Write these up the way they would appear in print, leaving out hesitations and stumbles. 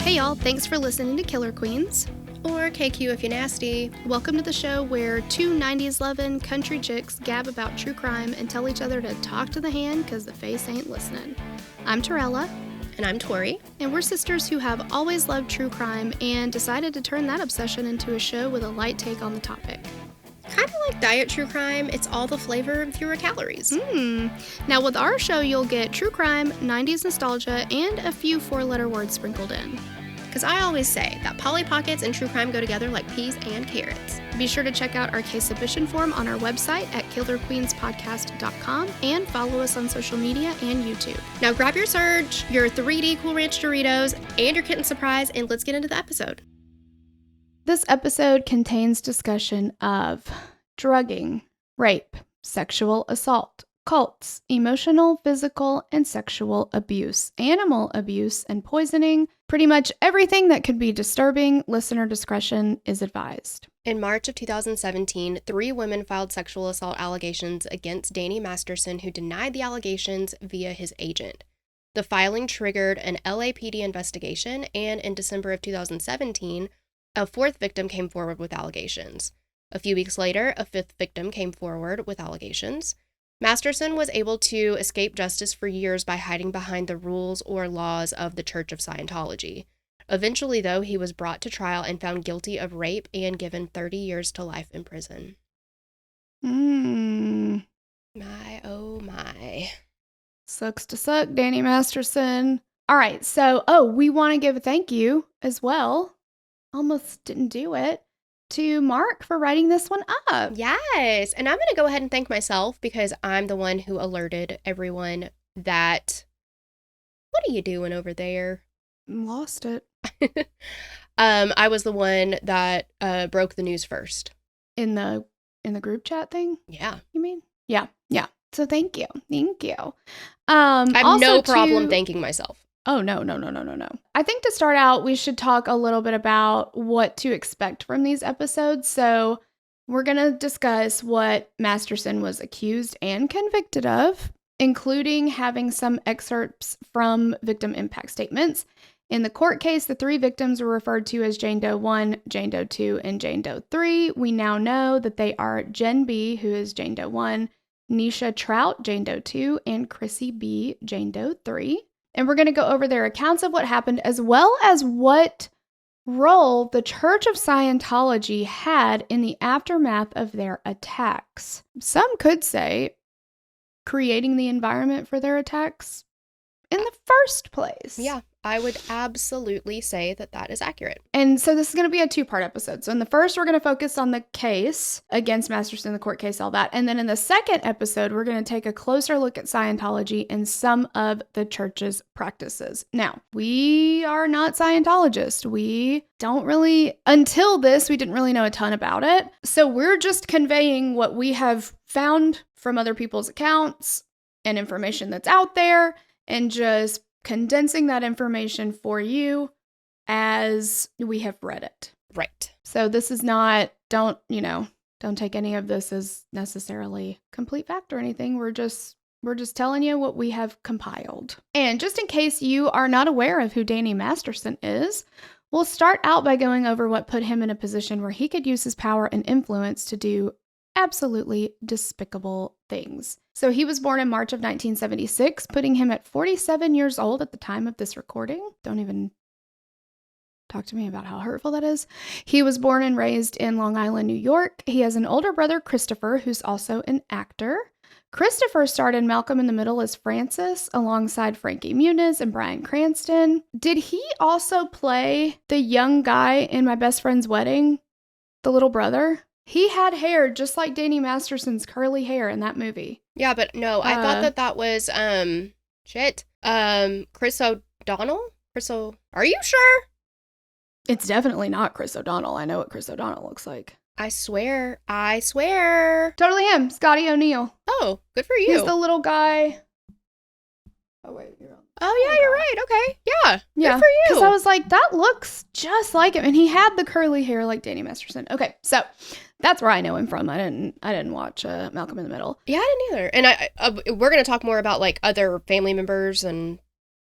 Hey y'all, thanks for listening to Killer Queens. Or KQ if you're nasty. Welcome to the show where two 90s lovin' country chicks gab about true crime and tell each other to talk to the hand because the face ain't listening. I'm Torella. And I'm Tori. And we're sisters who have always loved true crime and decided to turn that obsession into a show with a light take on the topic. Kind of like diet true crime, it's all the flavor and fewer calories. Now with our show, you'll get true crime, 90s nostalgia, and a few four-letter words sprinkled in. Because I always say that Polly Pockets and true crime go together like peas and carrots. Be sure to check out our case submission form on our website at killerqueenspodcast.com and follow us on social media and YouTube. Now grab your Surge, your 3D Cool Ranch Doritos, and your kitten surprise, and let's get into the episode. This episode contains discussion of drugging, rape, sexual assault, cults, emotional, physical, and sexual abuse, animal abuse, and poisoning. Pretty much everything that could be disturbing. Listener discretion is advised. In March of 2017, 3 women filed sexual assault allegations against Danny Masterson, who denied the allegations via his agent. The filing triggered an LAPD investigation, and in December of 2017, a 4th victim came forward with allegations. A few weeks later, a 5th victim came forward with allegations. Masterson was able to escape justice for years by hiding behind the rules or laws of the Church of Scientology. Eventually, though, he was brought to trial and found guilty of rape and given 30 years to life in prison. My, oh my. Sucks to suck, Danny Masterson. All right, so, we want to give a thank you as well. Almost didn't do it. To Mark for writing this one up. Yes, and I'm going to go ahead and thank myself because I'm the one who alerted everyone that, what are you doing over there? Lost it. I was the one that broke the news first. In the group chat thing? Yeah. You mean? Yeah. So thank you. I have no problem thanking myself. Oh, no. I think to start out, we should talk a little bit about what to expect from these episodes. So we're going to discuss what Masterson was accused and convicted of, including having some excerpts from victim impact statements. In the court case, the 3 victims were referred to as Jane Doe 1, Jane Doe 2, and Jane Doe 3. We now know that they are Jen B., who is Jane Doe 1, Nisha Trout, Jane Doe 2, and Chrissy B., Jane Doe 3. And we're going to go over their accounts of what happened, as well as what role the Church of Scientology had in the aftermath of their attacks. Some could say creating the environment for their attacks in the first place. Yeah, I would absolutely say that that is accurate. And so this is going to be a 2-part episode. So in the first, we're going to focus on the case against Masterson, the court case, all that. And then in the second episode, we're going to take a closer look at Scientology and some of the church's practices. Now, we are not Scientologists. We don't really, until this, we didn't really know a ton about it. So we're just conveying what we have found from other people's accounts and information that's out there, and just condensing that information for you as we have read it. Right. So this is not, don't take any of this as necessarily complete fact or anything. We're just telling you what we have compiled. And just in case you are not aware of who Danny Masterson is, we'll start out by going over what put him in a position where he could use his power and influence to do absolutely despicable things. So he was born in March of 1976, putting him at 47 years old at the time of this recording. Don't even talk to me about how hurtful that is. He was born and raised in Long Island, New York. He has an older brother, Christopher, who's also an actor. Christopher starred in Malcolm in the Middle as Francis alongside Frankie Muniz and Bryan Cranston. Did he also play the young guy in My Best Friend's Wedding, the little brother? He had hair just like Danny Masterson's curly hair in that movie. Yeah, but no, I thought that was, Chris O'Donnell? Are you sure? It's definitely not Chris O'Donnell. I know what Chris O'Donnell looks like. I swear. Totally him, Scotty O'Neill. Oh, good for you. He's the little guy. Oh, wait, you're wrong. Oh, yeah, you're right. Okay. Yeah. Good for you. Because I was like, that looks just like him. And he had the curly hair like Danny Masterson. Okay, so that's where I know him from. I didn't watch Malcolm in the Middle. Yeah, I didn't either. And we're going to talk more about like other family members and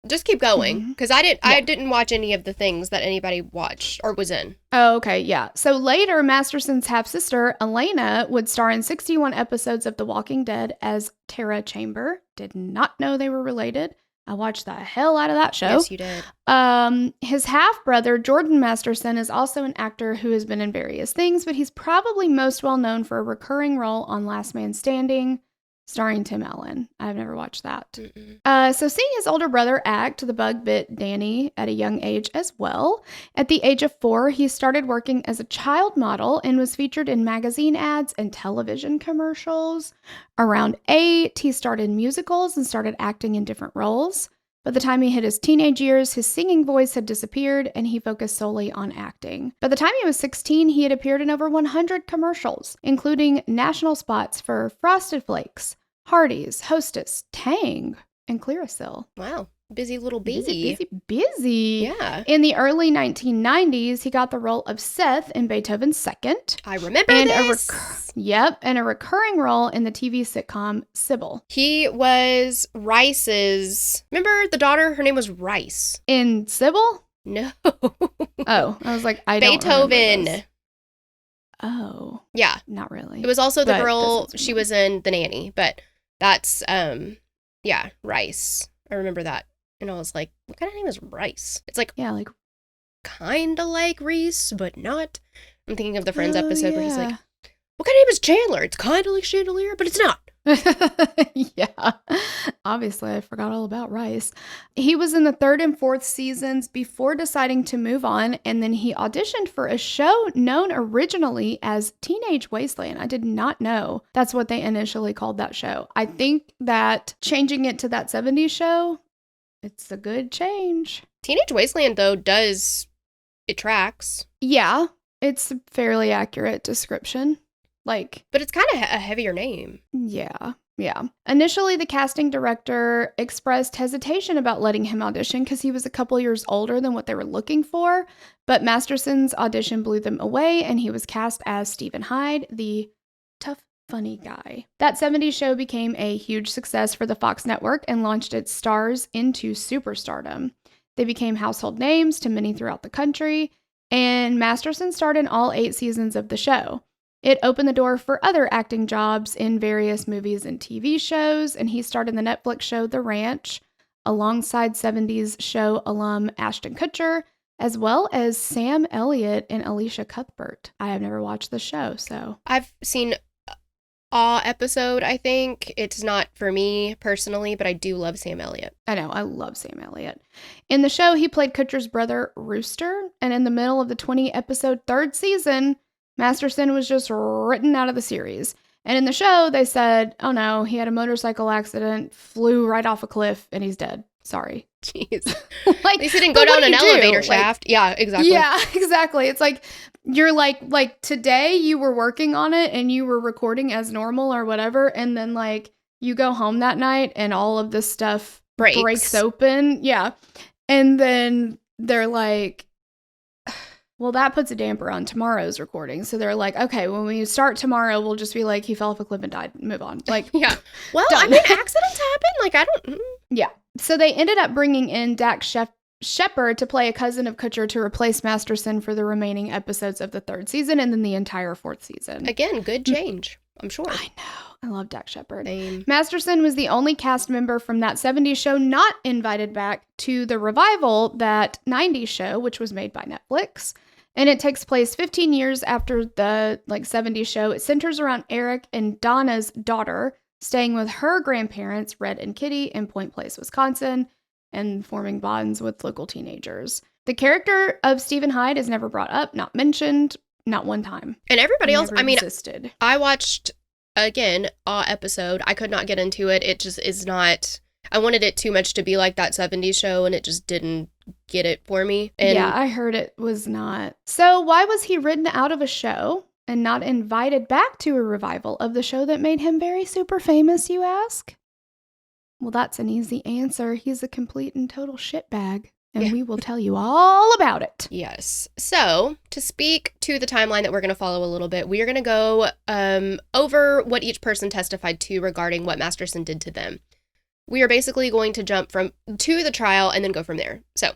Just keep going, because I Yeah. didn't watch any of the things that anybody watched or was in. Oh, okay, yeah. So later, Masterson's half-sister, Elena, would star in 61 episodes of The Walking Dead as Tara Chamber. Did not know they were related. I watched the hell out of that show. Yes, you did. His half-brother, Jordan Masterson, is also an actor who has been in various things, but he's probably most well known for a recurring role on Last Man Standing, starring Tim Allen. I've never watched that. So seeing his older brother act, the bug bit Danny at a young age as well. At the age of 4, he started working as a child model and was featured in magazine ads and television commercials. Around 8, he started musicals and started acting in different roles. By the time he hit his teenage years, his singing voice had disappeared and he focused solely on acting. By the time he was 16, he had appeared in over 100 commercials, including national spots for Frosted Flakes, Hardee's, Hostess, Tang, and Clearasil. Wow. Busy little bee. Busy. Yeah. In the early 1990s, he got the role of Seth in Beethoven's Second. I remember and this. and a recurring role in the TV sitcom Sybil. He was Rice's... Remember the daughter? Her name was Rice. In Sybil? No. Oh, I was like, I don't Beethoven. remember this. Oh. Yeah. Not really. It was also the But girl, doesn't she was in The Nanny, but that's, yeah, Rice. I remember that. And I was like, what kind of name is Rice? It's like, Yeah, like, kind of like Reese, but not. I'm thinking of the Friends oh, episode where he's yeah. like, what kind of name is Chandler? It's kind of like Chandelier, but it's not. Yeah. Obviously, I forgot all about Rice. He was in the 3rd and 4th seasons before deciding to move on, and then he auditioned for a show known originally as Teenage Wasteland. I did not know that's what they initially called that show. I think that changing it to that 70s show, it's a good change. Teenage Wasteland, though, it tracks. Yeah, it's a fairly accurate description. Like, but it's kind of a heavier name. Yeah. Initially, the casting director expressed hesitation about letting him audition because he was a couple years older than what they were looking for. But Masterson's audition blew them away, and he was cast as Stephen Hyde, the tough, funny guy. That 70s show became a huge success for the Fox network and launched its stars into superstardom. They became household names to many throughout the country, and Masterson starred in all 8 seasons of the show. It opened the door for other acting jobs in various movies and TV shows, and he starred in the Netflix show The Ranch, alongside 70s show alum Ashton Kutcher, as well as Sam Elliott and Alicia Cuthbert. I have never watched the show, so... I've seen a episode, I think. It's not for me personally, but I do love Sam Elliott. I know, I love Sam Elliott. In the show, he played Kutcher's brother, Rooster, and in the middle of the 20-episode 3rd season... Masterson was just written out of the series. And in the show, they said, oh no, he had a motorcycle accident, flew right off a cliff, and he's dead. Sorry. Jeez. Like, at least he didn't go down an elevator shaft. Yeah, exactly. Yeah, exactly. It's like, you're like today you were working on it and you were recording as normal or whatever. And then like you go home that night and all of this stuff breaks open. Yeah. And then they're like, well, that puts a damper on tomorrow's recording. So they're like, okay, when we start tomorrow, we'll just be like, he fell off a cliff and died. Move on. Like, yeah. Well, done. I mean, accidents happen. Like, I don't. Yeah. So they ended up bringing in Dax Shepard to play a cousin of Kutcher to replace Masterson for the remaining episodes of the 3rd season and then the entire 4th season. Again, good change, I'm sure. I know. I love Dax Shepard. Same. Masterson was the only cast member from that 70s show not invited back to the revival, that 90s show, which was made by Netflix. And it takes place 15 years after the 70s show. It centers around Eric and Donna's daughter staying with her grandparents, Red and Kitty, in Point Place, Wisconsin, and forming bonds with local teenagers. The character of Stephen Hyde is never brought up, not mentioned, not one time. And everybody else, I mean, existed. I watched, again, a episode. I could not get into it. It just is not... I wanted it too much to be like that 70s show, and it just didn't get it for me. And yeah, I heard it was not. So why was he written out of a show and not invited back to a revival of the show that made him very super famous, you ask? Well, that's an easy answer. He's a complete and total shitbag, and we will tell you all about it. Yes. So, to speak to the timeline that we're going to follow a little bit, we are going to go over what each person testified to regarding what Masterson did to them. we are basically going to jump to the trial and then go from there. So,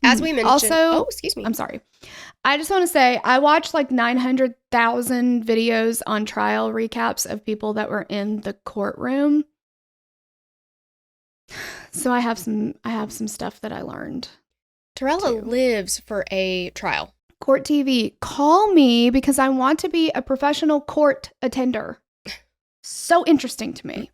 as we mentioned... Also, excuse me. I'm sorry. I just want to say, I watched like 900,000 videos on trial recaps of people that were in the courtroom. So I have some stuff that I learned. Torella lives for a trial. Court TV, call me because I want to be a professional court attender. So interesting to me.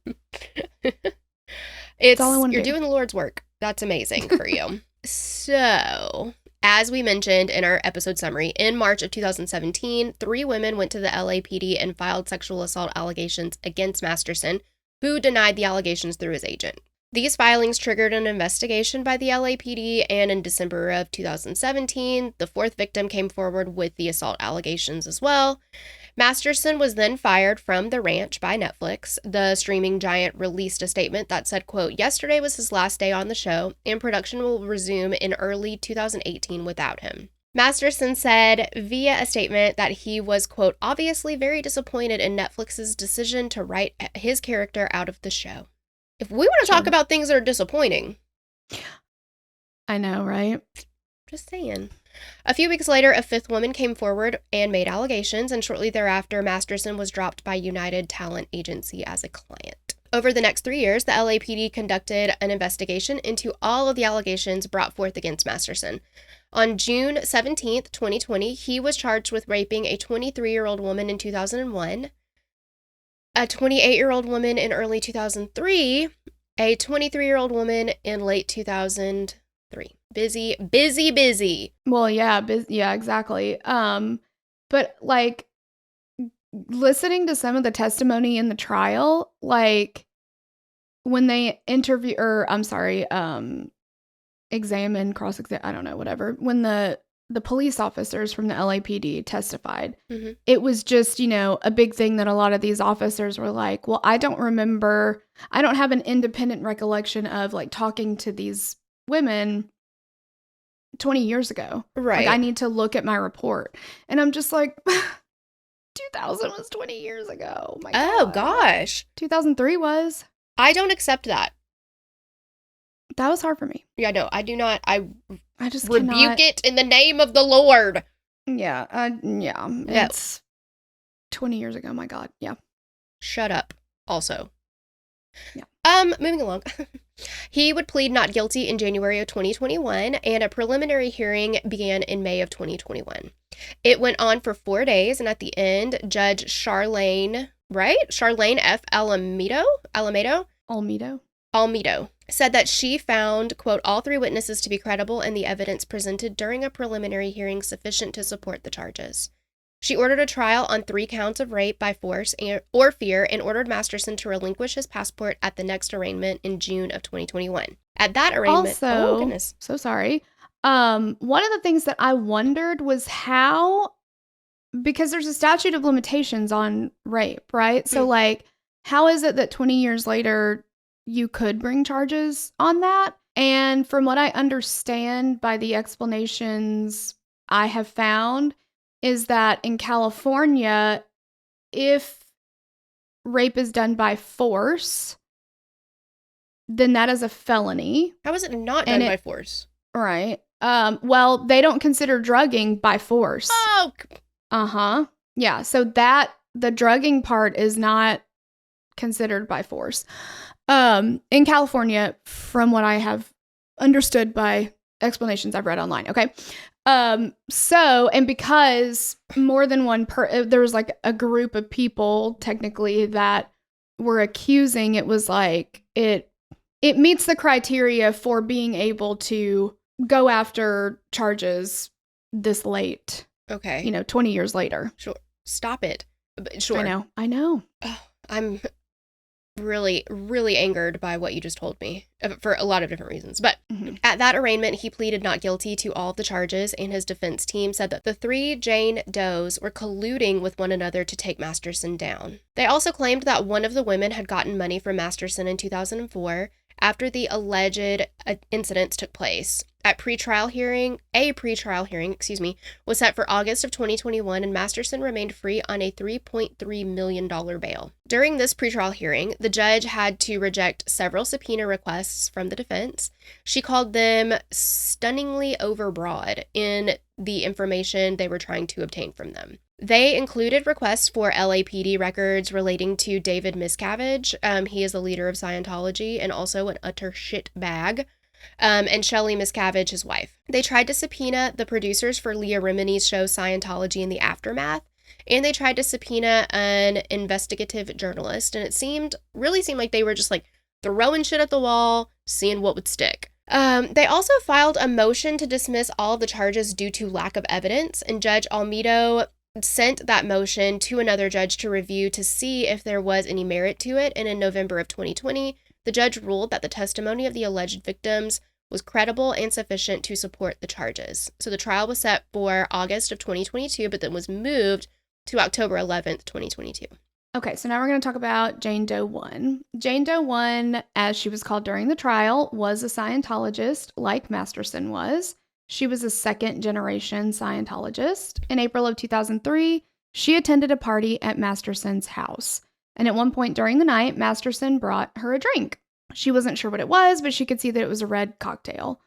That's all I want to do. You're doing the Lord's work. That's amazing for you. So, as we mentioned in our episode summary, in March of 2017, 3 women went to the LAPD and filed sexual assault allegations against Masterson, who denied the allegations through his agent. These filings triggered an investigation by the LAPD, and in December of 2017, the 4th victim came forward with the assault allegations as well. Masterson was then fired from the ranch by Netflix. The streaming giant released a statement that said, quote, "Yesterday was his last day on the show, and production will resume in early 2018 without him." Masterson said via a statement that he was, quote, "obviously very disappointed in Netflix's decision to write his character out of the show." If we want to talk about things that are disappointing. I know, right? Just saying. A few weeks later, a 5th woman came forward and made allegations, and shortly thereafter, Masterson was dropped by United Talent Agency as a client. Over the next 3 years, the LAPD conducted an investigation into all of the allegations brought forth against Masterson. On June 17th, 2020, he was charged with raping a 23-year-old woman in 2001, a 28-year-old woman in early 2003, a 23-year-old woman in late 2003. Busy. Well, yeah, yeah, exactly. But like listening to some of the testimony in the trial, like when they examine, cross-examine, I don't know, whatever. When the police officers from the LAPD testified, it was just, a big thing that a lot of these officers were like, well, I don't have an independent recollection of like talking to these women 20 years ago. Right. Like, I need to look at my report. And I'm just like, 2000 was 20 years ago. Oh my God. Oh gosh. 2003 was. I don't accept that. That was hard for me. Yeah, no, I do not. I just rebuke it in the name of the Lord. Yeah. It's 20 years ago. My God. Yeah. Shut up. Also. Yeah. Moving along. He would plead not guilty in January of 2021, and a preliminary hearing began in May of 2021. It went on for 4 days, and at the end, Judge Charlene F. Almedo said that she found, quote, all 3 witnesses to be credible and the evidence presented during a preliminary hearing sufficient to support the charges. She ordered a trial on 3 counts of rape by force or fear and ordered Masterson to relinquish his passport at the next arraignment in June of 2021. At that arraignment... Also, oh, goodness. So sorry. One of the things that I wondered was how... Because there's a statute of limitations on rape, right? So, like, how is it that 20 years later you could bring charges on that? And from what I understand by the explanations I have found... is that in California, if rape is done by force, then that is a felony. How is it not done by force? Right. Well, they don't consider drugging by force. Oh. Uh-huh. Yeah, so the drugging part is not considered by force. In California, from what I have understood by explanations I've read online, okay? And because more than one there was like a group of people technically that were accusing, it was like it meets the criteria for being able to go after charges this late. Okay. 20 years later. Sure. Stop it. Sure. I know. Oh, I'm really, really angered by what you just told me for a lot of different reasons. But at that arraignment, he pleaded not guilty to all of the charges, and his defense team said that the 3 Jane Does were colluding with one another to take Masterson down. They also claimed that one of the women had gotten money from Masterson in 2004, after the alleged incidents took place. A pretrial hearing, was set for August of 2021, and Masterson remained free on a $3.3 million bail. During this pretrial hearing, the judge had to reject several subpoena requests from the defense. She called them stunningly overbroad in the information they were trying to obtain from them. They included requests for LAPD records relating to David Miscavige. He is the leader of Scientology and also an utter shit bag. And Shelley Miscavige, his wife. They tried to subpoena the producers for Leah Remini's show Scientology in the Aftermath, and they tried to subpoena an investigative journalist, and it really seemed like they were just like throwing shit at the wall, seeing what would stick. They also filed a motion to dismiss all of the charges due to lack of evidence, and Judge Almeida sent that motion to another judge to review to see if there was any merit to it, and in November of 2020, the judge ruled that the testimony of the alleged victims was credible and sufficient to support the charges. So the trial was set for August of 2022, but then was moved to October 11th, 2022. Okay, so now we're going to talk about Jane Doe 1. Jane Doe 1, as she was called during the trial, was a Scientologist like Masterson was. She was a second-generation Scientologist. In April of 2003, she attended a party at Masterson's house. And at one point during the night, Masterson brought her a drink. She wasn't sure what it was, but she could see that it was a red cocktail.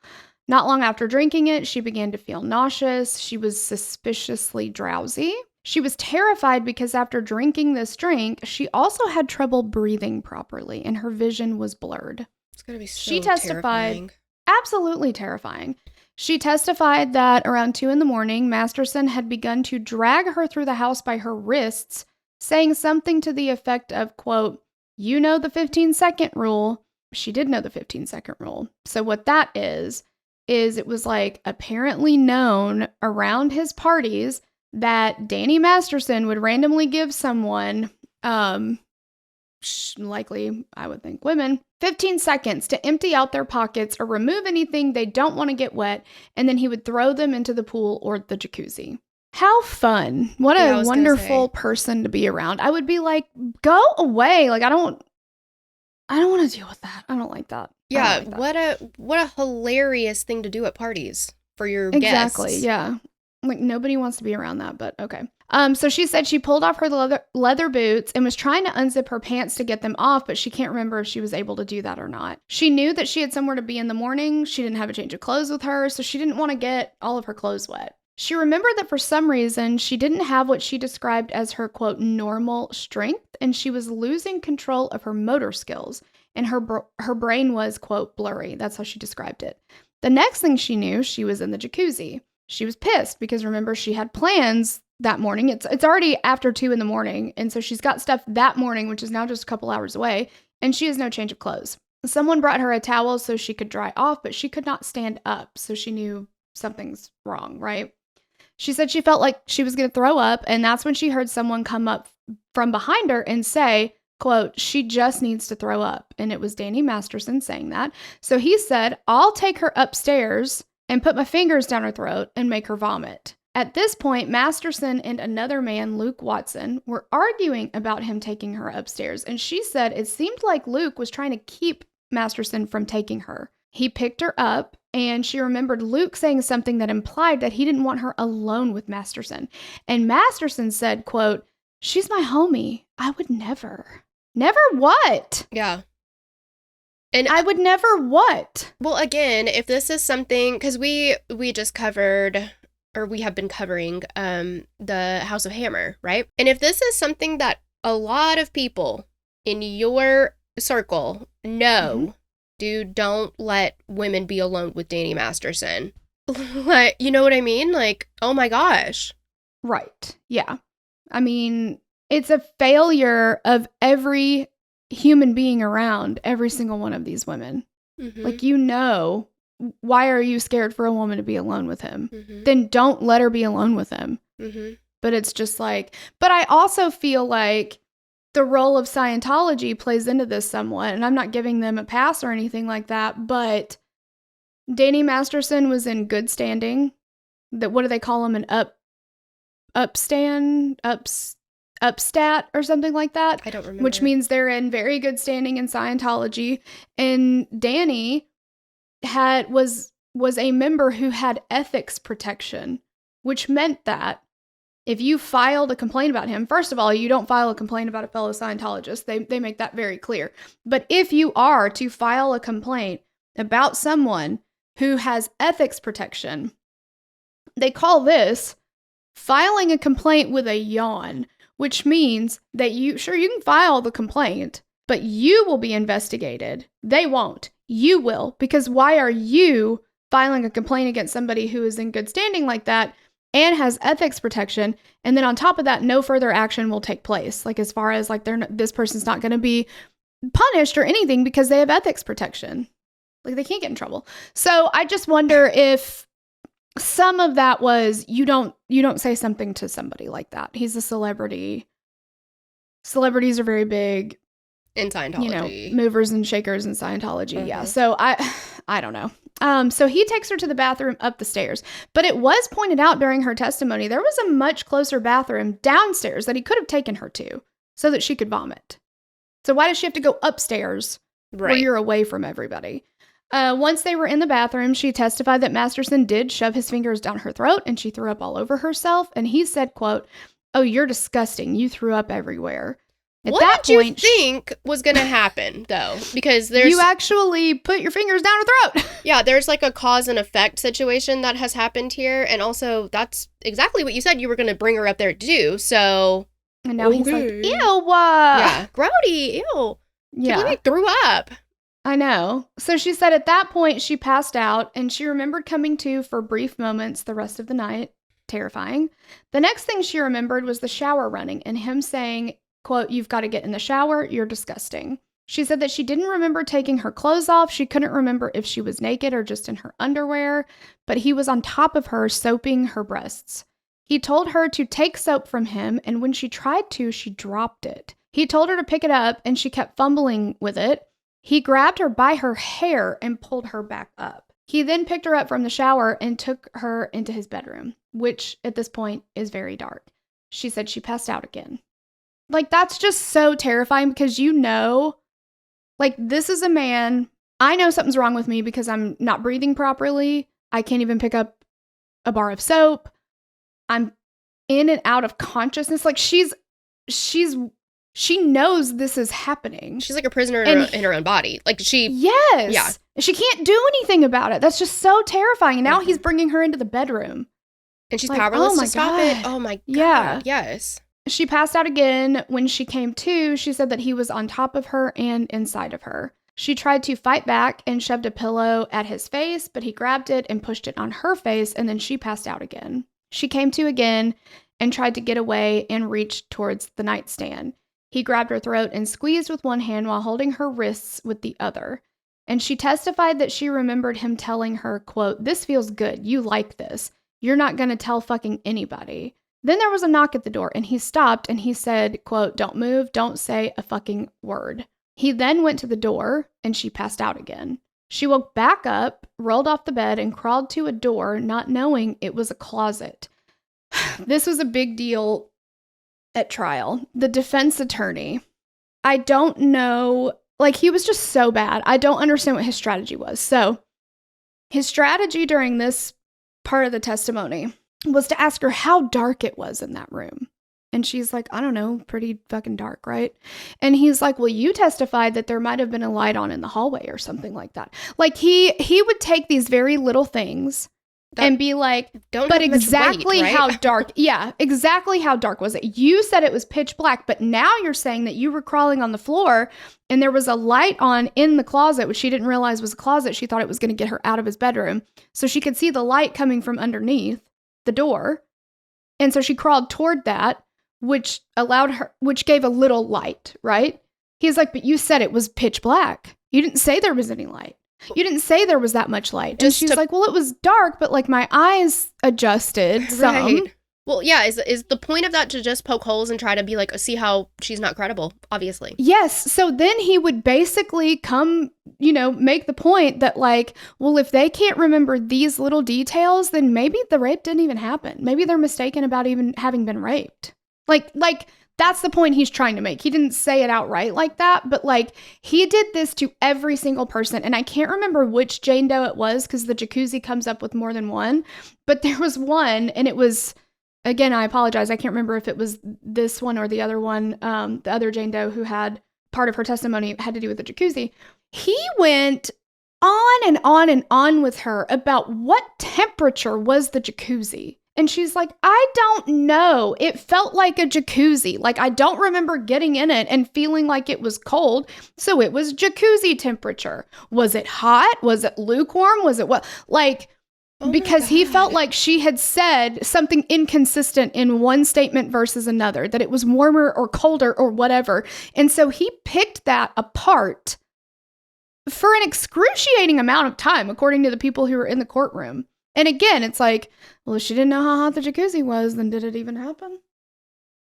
Not long after drinking it, she began to feel nauseous. She was suspiciously drowsy. She was terrified because after drinking this drink, she also had trouble breathing properly, and her vision was blurred. It's going to be so She testified, terrifying. Absolutely terrifying. She testified that around 2 a.m, Masterson had begun to drag her through the house by her wrists, saying something to the effect of, quote, "You know the 15-second rule." She did know the 15-second rule. So what that is it was like apparently known around his parties that Danny Masterson would randomly give someone, likely, I would think women, 15 seconds to empty out their pockets or remove anything they don't want to get wet, and then he would throw them into the pool or the jacuzzi. How fun. What a wonderful person to be around. I would be like, go away. Like, I don't want to deal with that. I don't like that. Yeah, what a hilarious thing to do at parties for your guests. Exactly, yeah. Like, nobody wants to be around that, but okay. So she said she pulled off her leather boots and was trying to unzip her pants to get them off, but she can't remember if she was able to do that or not. She knew that she had somewhere to be in the morning. She didn't have a change of clothes with her, so she didn't want to get all of her clothes wet. She remembered that for some reason, she didn't have what she described as her, quote, normal strength, and she was losing control of her motor skills, and her brain was, quote, blurry. That's how she described it. The next thing she knew, she was in the jacuzzi. She was pissed because, remember, she had plans that morning. It's already after 2 a.m, and so she's got stuff that morning, which is now just a couple hours away, and she has no change of clothes. Someone brought her a towel so she could dry off, but she could not stand up, so she knew something's wrong, right? She said she felt like she was going to throw up, and that's when she heard someone come up from behind her and say, quote, "She just needs to throw up." And it was Danny Masterson saying that. So he said, "I'll take her upstairs and put my fingers down her throat and make her vomit." At this point, Masterson and another man, Luke Watson, were arguing about him taking her upstairs. And she said it seemed like Luke was trying to keep Masterson from taking her. He picked her up, and she remembered Luke saying something that implied that he didn't want her alone with Masterson. And Masterson said, quote, "She's my homie. I would never." Never what? Yeah. And I would never what? Well, again, if this is something, because we just covered, or we have been covering, the House of Hammer, right? And if this is something that a lot of people in your circle know, dude, don't let women be alone with Danny Masterson. Like, you know what I mean? Like, oh my gosh. Right. Yeah. I mean, it's a failure of every human being around every single one of these women. Mm-hmm. Like, you know, why are you scared for a woman to be alone with him? Mm-hmm. Then don't let her be alone with him. Mm-hmm. But it's just like, but I also feel like the role of Scientology plays into this somewhat, and I'm not giving them a pass or anything like that, but Danny Masterson was in good standing. That, what do they call him? An upstat or something like that. I don't remember. Which means they're in very good standing in Scientology. And Danny was a member who had ethics protection, which meant that if you filed a complaint about him, first of all, you don't file a complaint about a fellow Scientologist. They make that very clear. But if you are to file a complaint about someone who has ethics protection, they call this filing a complaint with a yawn, which means that you can file the complaint, but you will be investigated. They won't. You will, because why are you filing a complaint against somebody who is in good standing like that and has ethics protection? And then on top of that, no further action will take place. Like, as far as like this person's not going to be punished or anything because they have ethics protection. Like, they can't get in trouble. So I just wonder if some of that was you don't say something to somebody like that. He's a celebrity. Celebrities are very big in Scientology. Movers and shakers in Scientology. Yeah. So I don't know. So he takes her to the bathroom up the stairs, but it was pointed out during her testimony there was a much closer bathroom downstairs that he could have taken her to so that she could vomit. So why does she have to go upstairs where you're away from everybody? Once they were in the bathroom, she testified that Masterson did shove his fingers down her throat and she threw up all over herself. And he said, quote, "Oh, you're disgusting. You threw up everywhere." What did you think was going to happen, though? Because you actually put your fingers down her throat. Yeah, there's like a cause and effect situation that has happened here. And also, that's exactly what you said you were going to bring her up there to do. So. And now he's like, ew. Yeah, grody, ew. Yeah. I threw up. I know. So she said at that point she passed out and she remembered coming to for brief moments the rest of the night. Terrifying. The next thing she remembered was the shower running and him saying, quote, "You've got to get in the shower. You're disgusting." She said that she didn't remember taking her clothes off. She couldn't remember if she was naked or just in her underwear, but he was on top of her soaping her breasts. He told her to take soap from him, and when she tried to, she dropped it. He told her to pick it up, and she kept fumbling with it. He grabbed her by her hair and pulled her back up. He then picked her up from the shower and took her into his bedroom, which at this point is very dark. She said she passed out again. Like, that's just so terrifying because like, this is a man. I know something's wrong with me because I'm not breathing properly. I can't even pick up a bar of soap. I'm in and out of consciousness. Like, she knows this is happening. She's like a prisoner in her own body. Like, Yes. Yeah. She can't do anything about it. That's just so terrifying. And now he's bringing her into the bedroom. And she's like, powerless to stop it. Oh my God. Yeah. Yes. She passed out again. When she came to, she said that he was on top of her and inside of her. She tried to fight back and shoved a pillow at his face, but he grabbed it and pushed it on her face, and then she passed out again. She came to again and tried to get away and reached towards the nightstand. He grabbed her throat and squeezed with one hand while holding her wrists with the other. And she testified that she remembered him telling her, quote, "This feels good. You like this. You're not going to tell fucking anybody." Then there was a knock at the door and he stopped and he said, quote, "Don't move. Don't say a fucking word." He then went to the door and she passed out again. She woke back up, rolled off the bed and crawled to a door, not knowing it was a closet. This was a big deal at trial. The defense attorney, I don't know, like, he was just so bad. I don't understand what his strategy was. So his strategy during this part of the testimony was to ask her how dark it was in that room. And she's like, "I don't know, pretty fucking dark, right?" And he's like, "Well, you testified that there might have been a light on in the hallway or something like that." Like, he would take these very little things and be like, "But exactly how dark, yeah, exactly how dark was it? You said it was pitch black, but now you're saying that you were crawling on the floor and there was a light on in the closet, which she didn't realize was a closet. She thought it was going to get her out of his bedroom. So she could see the light coming from underneath the door. And so she crawled toward that, which gave a little light, right?" He's like, "But you said it was pitch black. You didn't say there was any light. You didn't say there was that much light." And she's like, "Well, it was dark, but like my eyes adjusted some." Right. Well, yeah, is the point of that to just poke holes and try to be like, see how she's not credible, obviously. Yes. So then he would basically come, make the point that like, well, if they can't remember these little details, then maybe the rape didn't even happen. Maybe they're mistaken about even having been raped. Like That's the point he's trying to make. He didn't say it outright like that, but like he did this to every single person. And I can't remember which Jane Doe it was because the jacuzzi comes up with more than one. But there was one, and it was, again, I apologize. I can't remember if it was this one or the other one, the other Jane Doe who had part of her testimony had to do with the jacuzzi. He went on and on and on with her about what temperature was the jacuzzi. And she's like, I don't know. It felt like a jacuzzi. Like, I don't remember getting in it and feeling like it was cold. So it was jacuzzi temperature. Was it hot? Was it lukewarm? Was it what? Like, because he felt like she had said something inconsistent in one statement versus another, that it was warmer or colder or whatever. And so he picked that apart for an excruciating amount of time, according to the people who were in the courtroom. And again, it's like, well, if she didn't know how hot the jacuzzi was, then did it even happen?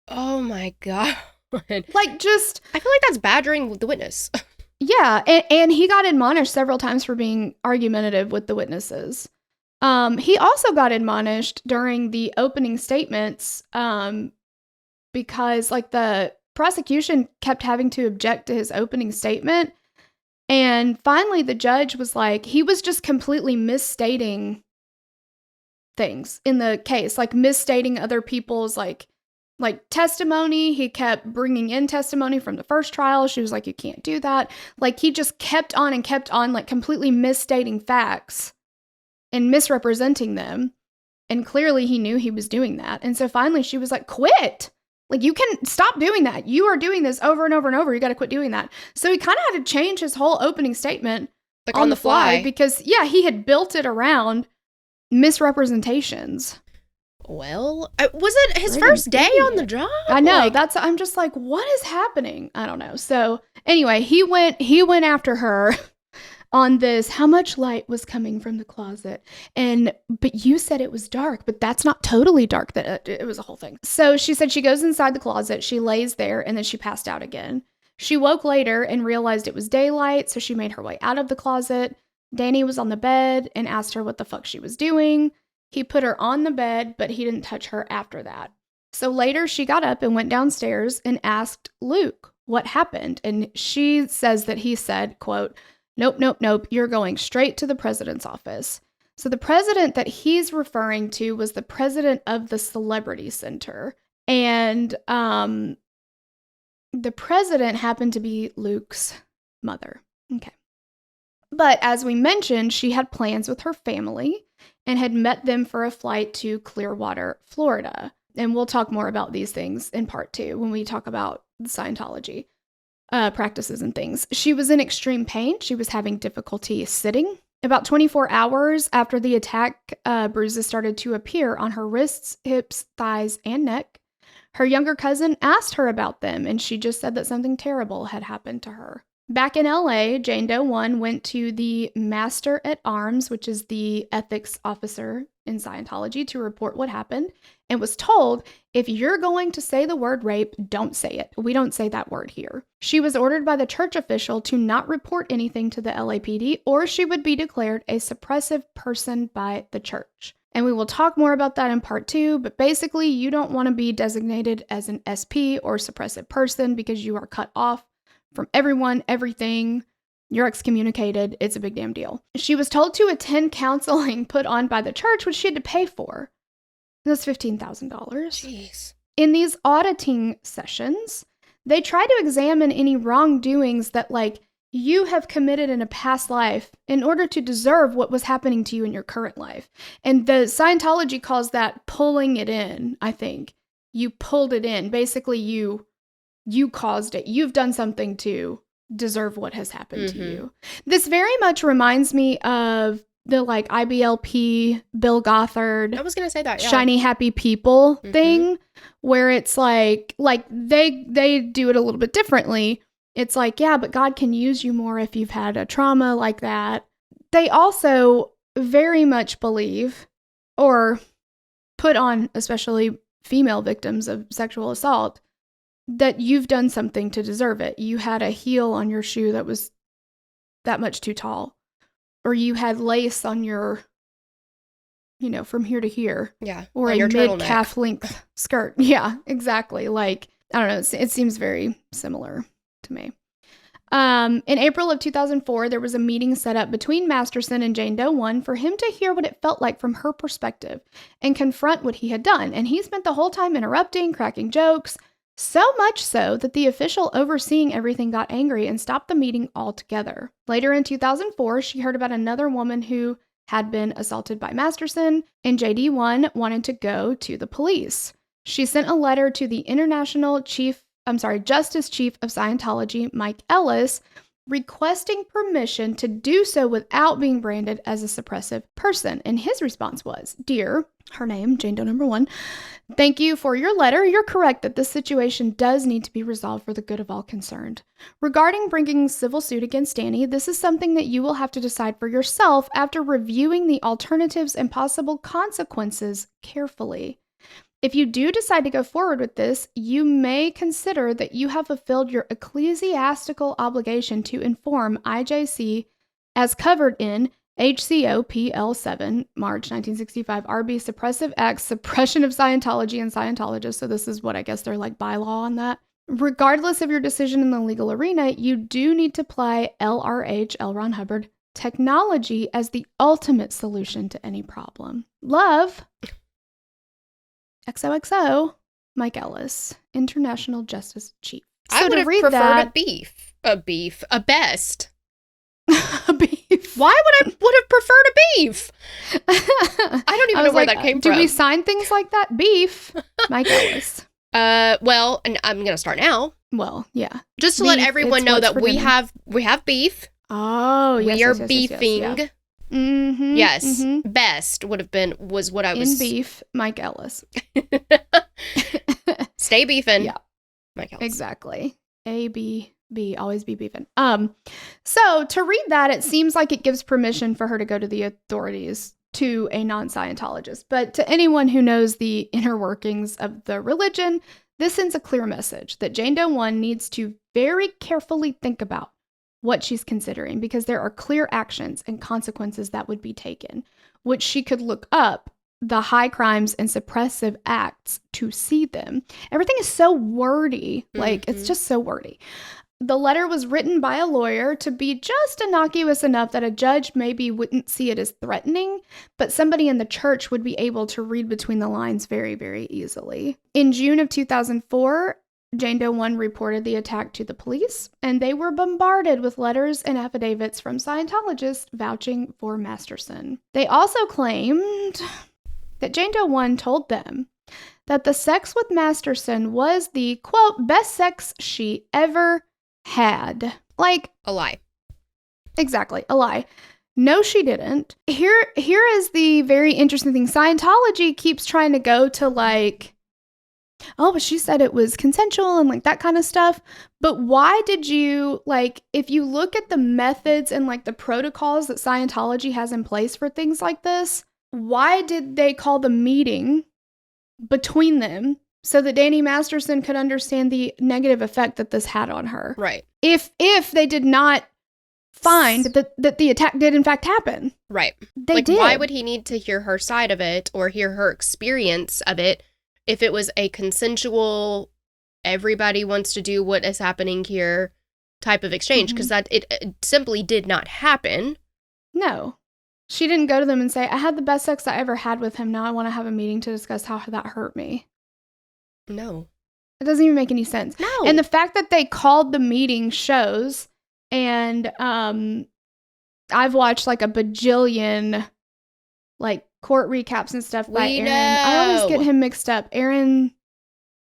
Oh my God. Like, just... I feel like that's badgering the witness. Yeah, and he got admonished several times for being argumentative with the witnesses. He also got admonished during the opening statements because, like, the prosecution kept having to object to his opening statement. And finally, the judge was like, he was just completely misstating things in the case, like misstating other people's like testimony. He kept bringing in testimony from the first trial. She was like, you can't do that. Like, he just kept on, like completely misstating facts and misrepresenting them. And clearly he knew he was doing that. And so finally she was like, quit. Like, you can stop doing that. You are doing this over and over and over. You got to quit doing that. So he kind of had to change his whole opening statement like on the fly because, yeah, he had built it around misrepresentations. Well, was it his first day on the job? I know. I'm just like, what is happening? I don't know. So anyway, he went after her on this, how much light was coming from the closet. But you said it was dark, but that's not totally dark. That it was a whole thing. So she said she goes inside the closet, she lays there, and then she passed out again. She woke later and realized it was daylight, so she made her way out of the closet. Danny was on the bed and asked her what the fuck she was doing. He put her on the bed, but he didn't touch her after that. So later she got up and went downstairs and asked Luke what happened. And she says that he said, quote, nope, you're going straight to the president's office. So the president that he's referring to was the president of the Celebrity Center. And the president happened to be Luke's mother. Okay. But as we mentioned, she had plans with her family and had met them for a flight to Clearwater, Florida. And we'll talk more about these things in part 2 when we talk about Scientology practices and things. She was in extreme pain. She was having difficulty sitting. About 24 hours after the attack, bruises started to appear on her wrists, hips, thighs, and neck. Her younger cousin asked her about them, and she just said that something terrible had happened to her. Back in LA, Jane Doe 1 went to the Master at Arms, which is the ethics officer in Scientology, to report what happened, and was told, if you're going to say the word rape, don't say it. We don't say that word here. She was ordered by the church official to not report anything to the LAPD, or she would be declared a suppressive person by the church. And we will talk more about that in part 2, but basically you don't want to be designated as an SP or suppressive person because you are cut off from everyone, everything. You're excommunicated. It's a big damn deal. She was told to attend counseling put on by the church, which she had to pay for. That's $15,000. Jeez. In these auditing sessions, they try to examine any wrongdoings that, like, you have committed in a past life in order to deserve what was happening to you in your current life. And the Scientology calls that pulling it in, I think. You pulled it in. Basically, you caused it. You've done something to deserve what has happened to you. This very much reminds me of the like IBLP, Bill Gothard. I was going to say that, yeah. Shiny Happy People thing, where it's like they do it a little bit differently. It's like, yeah, but God can use you more if you've had a trauma like that. They also very much believe, or put on especially female victims of sexual assault, that you've done something to deserve it. You had a heel on your shoe that was that much too tall. Or you had lace on your, from here to here. Yeah. Or a mid-calf length skirt. Yeah, exactly. Like, I don't know. It seems very similar to me. In April of 2004, there was a meeting set up between Masterson and Jane Doe 1 for him to hear what it felt like from her perspective and confront what he had done. And he spent the whole time interrupting, cracking jokes, so much so that the official overseeing everything got angry and stopped the meeting altogether. Later in 2004, she heard about another woman who had been assaulted by Masterson, and JD1 wanted to go to the police. She sent a letter to the Justice Chief of Scientology, Mike Ellis, requesting permission to do so without being branded as a suppressive person. And his response was, "Dear," her name, Jane Doe number 1, "thank you for your letter. You're correct that this situation does need to be resolved for the good of all concerned. Regarding bringing civil suit against Danny, this is something that you will have to decide for yourself after reviewing the alternatives and possible consequences carefully. If you do decide to go forward with this, you may consider that you have fulfilled your ecclesiastical obligation to inform IJC as covered in HCO PL7, March 1965, RB Suppressive Acts, Suppression of Scientology and Scientologists." So this is what I guess they're like bylaw on that. "Regardless of your decision in the legal arena, you do need to apply LRH, L. Ron Hubbard, technology as the ultimate solution to any problem. Love, XOXO, Mike Ellis, International Justice Chief." So I would have preferred a best. A beef. Why would have preferred a beef? I don't even know where that came from. Do we sign things like that? Beef, Mike Ellis. Well, and I'm gonna start now. Well, yeah. Just to let everyone know that we have beef. Oh, yes. We are beefing. Yes, yeah. Mm-hmm, yes. Mm-hmm. Best was what I was. In beef, Mike Ellis. Stay beefing. Yeah. Mike Ellis. Exactly. A-B-B, always be beefing. So to read that, it seems like it gives permission for her to go to the authorities to a non-Scientologist. But to anyone who knows the inner workings of the religion, this sends a clear message that Jane Doe 1 needs to very carefully think about what she's considering, because there are clear actions and consequences that would be taken, which she could look up the high crimes and suppressive acts to see them. Everything is so wordy. Like, it's just so wordy. The letter was written by a lawyer to be just innocuous enough that a judge maybe wouldn't see it as threatening, but somebody in the church would be able to read between the lines very, very easily. In June of 2004, Jane Doe 1 reported the attack to the police, and they were bombarded with letters and affidavits from Scientologists vouching for Masterson. They also claimed that Jane Doe 1 told them that the sex with Masterson was the, quote, best sex she ever had. Like, a lie. Exactly, a lie. No, she didn't. Here is the very interesting thing. Scientology keeps trying to go to like, oh, but she said it was consensual and like that kind of stuff. But why did you, like, if you look at the methods and like the protocols that Scientology has in place for things like this, why did they call the meeting between them so that Danny Masterson could understand the negative effect that this had on her? Right. If they did not find that the attack did in fact happen. Right. They did. Why would he need to hear her side of it or hear her experience of it if it was a consensual, everybody wants to do what is happening here type of exchange? Because that it simply did not happen. No. She didn't go to them and say, "I had the best sex I ever had with him. Now I want to have a meeting to discuss how that hurt me." No. It doesn't even make any sense. No. And the fact that they called the meeting shows, and I've watched like a bajillion like court recaps and stuff by Aaron. I always get him mixed up. Aaron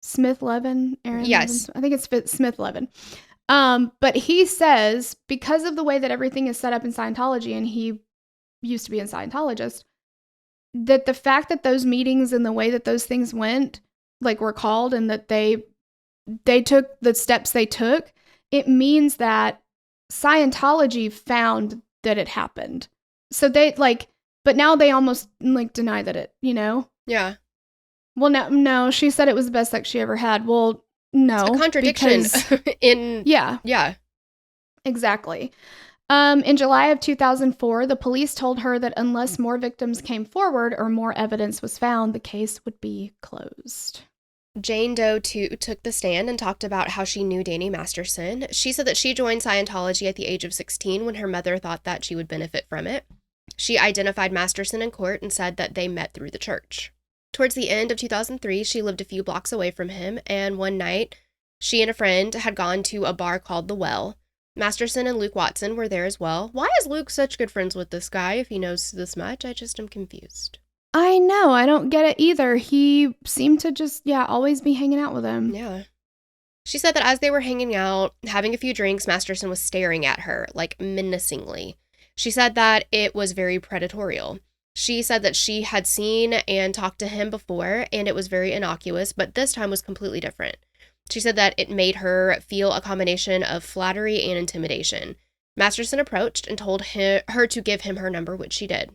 Smith-Levin? Yes. I think it's Smith-Levin. But he says, because of the way that everything is set up in Scientology, and he used to be a Scientologist, that the fact that those meetings and the way that those things went, like, were called, and that they took the steps they took, it means that Scientology found that it happened. So they, like, but now they almost, like, deny that it, you know? Yeah. Well, no, she said it was the best sex she ever had. Well, no. It's a contradiction in... Yeah. Yeah. Exactly. In July of 2004, the police told her that unless more victims came forward or more evidence was found, the case would be closed. Jane Doe, too, took the stand and talked about how she knew Danny Masterson. She said that she joined Scientology at the age of 16 when her mother thought that she would benefit from it. She identified Masterson in court and said that they met through the church. Towards the end of 2003, she lived a few blocks away from him, and one night, she and a friend had gone to a bar called The Well. Masterson and Luke Watson were there as well. Why is Luke such good friends with this guy if he knows this much? I just am confused. I know. I don't get it either. He seemed to just, always be hanging out with him. Yeah. She said that as they were hanging out, having a few drinks, Masterson was staring at her, like menacingly. She said that it was very predatorial. She said that she had seen and talked to him before, and it was very innocuous, but this time was completely different. She said that it made her feel a combination of flattery and intimidation. Masterson approached and told her to give him her number, which she did.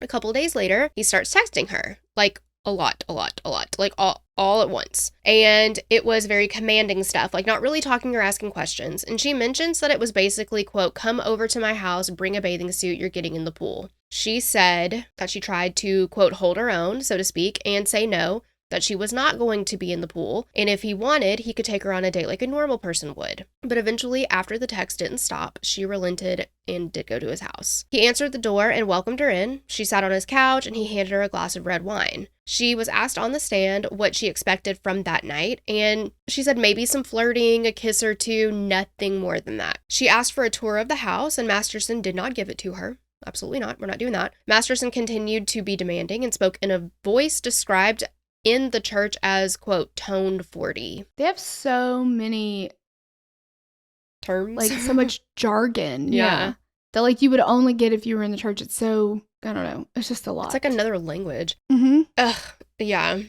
A couple days later, he starts texting her, like a lot, like all at once. And it was very commanding stuff, like not really talking or asking questions. And she mentions that it was basically, quote, come over to my house, bring a bathing suit, you're getting in the pool. She said that she tried to, quote, hold her own, so to speak, and say no, that she was not going to be in the pool, and if he wanted, he could take her on a date like a normal person would. But eventually, after the text didn't stop, she relented and did go to his house. He answered the door and welcomed her in. She sat on his couch, and he handed her a glass of red wine. She was asked on the stand what she expected from that night, and she said maybe some flirting, a kiss or two, nothing more than that. She asked for a tour of the house, and Masterson did not give it to her. Absolutely not. We're not doing that. Masterson continued to be demanding and spoke in a voice described in the church as, quote, tone 40. They have so many terms, like so much jargon. Yeah. That like you would only get if you were in the church. It's so, I don't know. It's just a lot. It's like another language. Mm-hmm. Ugh. Yeah.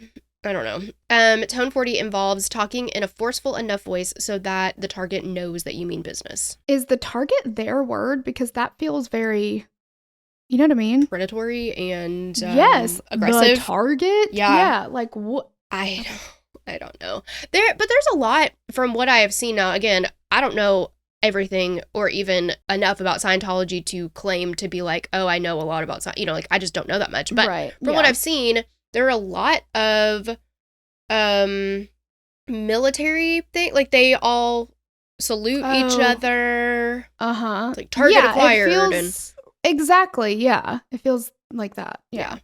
I don't know. Tone 40 involves talking in a forceful enough voice so that the target knows that you mean business. Is the target their word? Because that feels very, you know what I mean? Predatory and yes, aggressive. The target. Yeah. Like what? I don't know. There's a lot from what I have seen now. Again, I don't know everything or even enough about Scientology to claim to be like, oh, I know a lot about Scientology. Like I just don't know that much. But from what I've seen, there are a lot of military thing. Like they all salute each other. Like target acquired. Exactly. Yeah. It feels like that. Yeah.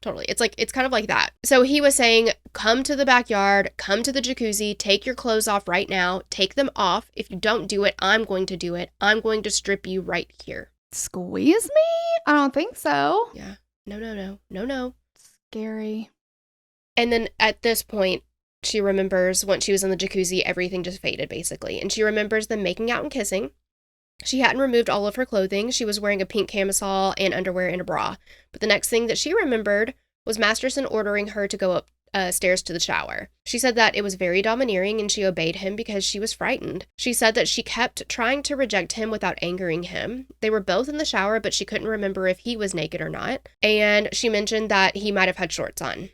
Totally. It's kind of like that. So he was saying, come to the backyard, come to the jacuzzi, take your clothes off right now, take them off. If you don't do it, I'm going to do it. I'm going to strip you right here. Squeeze me? I don't think so. Yeah. No. Scary. And then at this point, she remembers when she was in the jacuzzi, everything just faded basically. And she remembers them making out and kissing. She hadn't removed all of her clothing. She was wearing a pink camisole and underwear and a bra. But the next thing that she remembered was Masterson ordering her to go upstairs to the shower. She said that it was very domineering and she obeyed him because she was frightened. She said that she kept trying to reject him without angering him. They were both in the shower, but she couldn't remember if he was naked or not. And she mentioned that he might have had shorts on.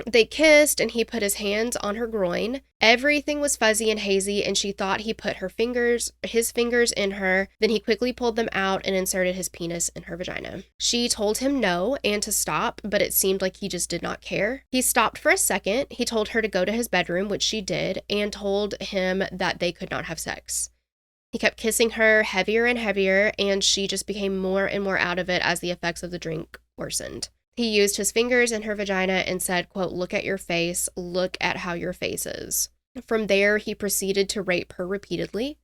They kissed and he put his hands on her groin. Everything was fuzzy and hazy and she thought he put his fingers in her. Then he quickly pulled them out and inserted his penis in her vagina. She told him no and to stop, but it seemed like he just did not care. He stopped for a second. He told her to go to his bedroom, which she did, and told him that they could not have sex. He kept kissing her heavier and heavier, and she just became more and more out of it as the effects of the drink worsened. He used his fingers in her vagina and said, quote, look at your face, look at how your face is. From there, he proceeded to rape her repeatedly.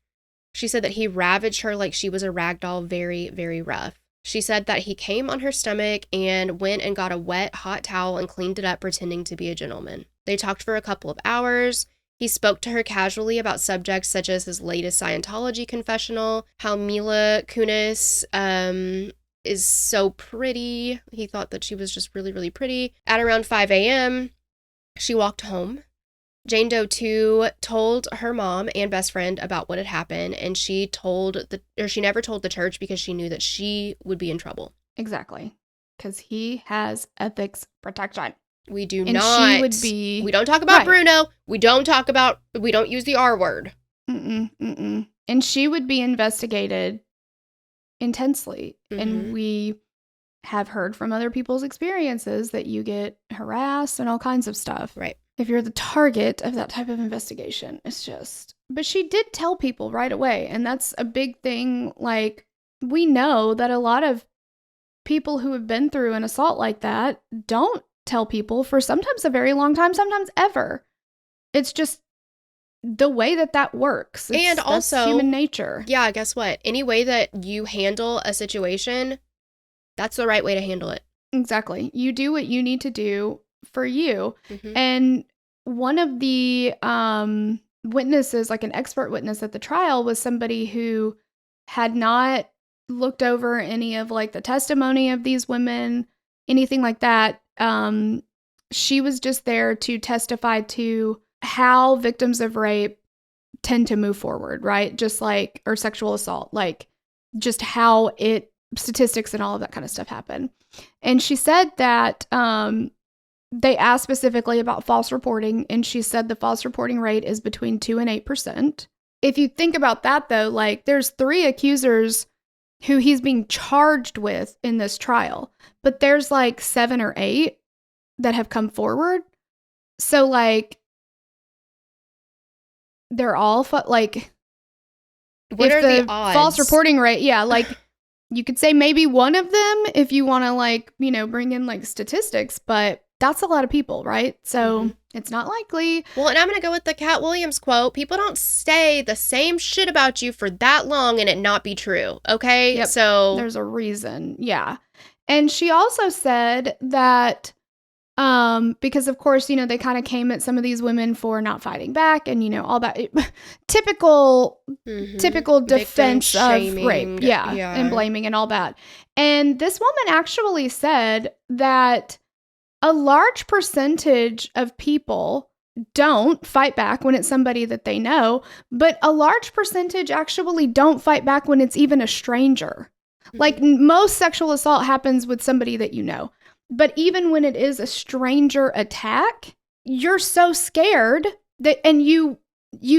She said that he ravaged her like she was a rag doll, very, very rough. She said that he came on her stomach and went and got a wet, hot towel and cleaned it up, pretending to be a gentleman. They talked for a couple of hours. He spoke to her casually about subjects such as his latest Scientology confessional, how Mila Kunis, is so pretty. He thought that she was just really, really pretty. At around 5 a.m., she walked home. Jane Doe, too, told her mom and best friend about what had happened, and she never told the church because she knew that she would be in trouble. Exactly. Because he has ethics protection. We do and not. She would be... We don't talk about Bruno. We don't use the R word. And she would be investigated intensely. Mm-hmm. And we have heard from other people's experiences that you get harassed and all kinds of stuff. Right. if you're the target of that type of investigation, it's just, but she did tell people right away. And that's a big thing. Like, we know that a lot of people who have been through an assault like that don't tell people for sometimes a very long time, sometimes ever. It's just the way that works. And also, that's human nature. Yeah, guess what? Any way that you handle a situation, that's the right way to handle it. Exactly. You do what you need to do for you. And one of the witnesses, like an expert witness at the trial, was somebody who had not looked over any of like the testimony of these women, anything like that. She was just there to testify to how victims of rape tend to move forward, right? Just like, or sexual assault, like just how statistics and all of that kind of stuff happen. And she said that they asked specifically about false reporting, and she said the false reporting rate is between 2 and 8%. If you think about that, though, like there's 3 accusers who he's being charged with in this trial, but there's like 7 or 8 that have come forward. So like they're all like, what are the odds? False reporting rate? Yeah, like you could say maybe one of them if you want to like, bring in like statistics, but that's a lot of people, right? So it's not likely. Well, and I'm going to go with the Cat Williams quote. People don't say the same shit about you for that long and it not be true. Okay. Yep. So there's a reason. Yeah. And she also said that because of course, they kind of came at some of these women for not fighting back and, all that typical defense of rape. Yeah. And blaming and all that. And this woman actually said that a large percentage of people don't fight back when it's somebody that they know, but a large percentage actually don't fight back when it's even a stranger. Like most sexual assault happens with somebody that you know. But even when it is a stranger attack, you're so scared that, and you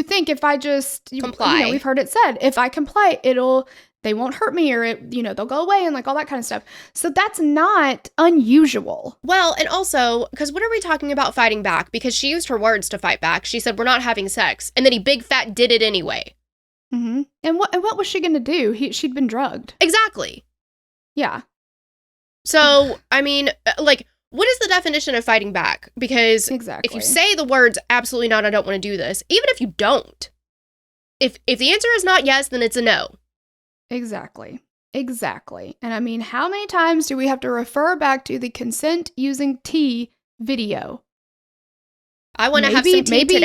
think if I just comply, we've heard it said, if I comply, they won't hurt me, or they'll go away and like all that kind of stuff. So that's not unusual. Well, and also, because what are we talking about fighting back? Because she used her words to fight back. She said, we're not having sex. And then he big fat did it anyway. And what was she going to do? She'd been drugged. Exactly. Yeah. So, I mean, like, what is the definition of fighting back? Because if you say the words, absolutely not, I don't want to do this, even if you don't, if the answer is not yes, then it's a no. Exactly. And I mean, how many times do we have to refer back to the consent using tea video? I want to have some tea today.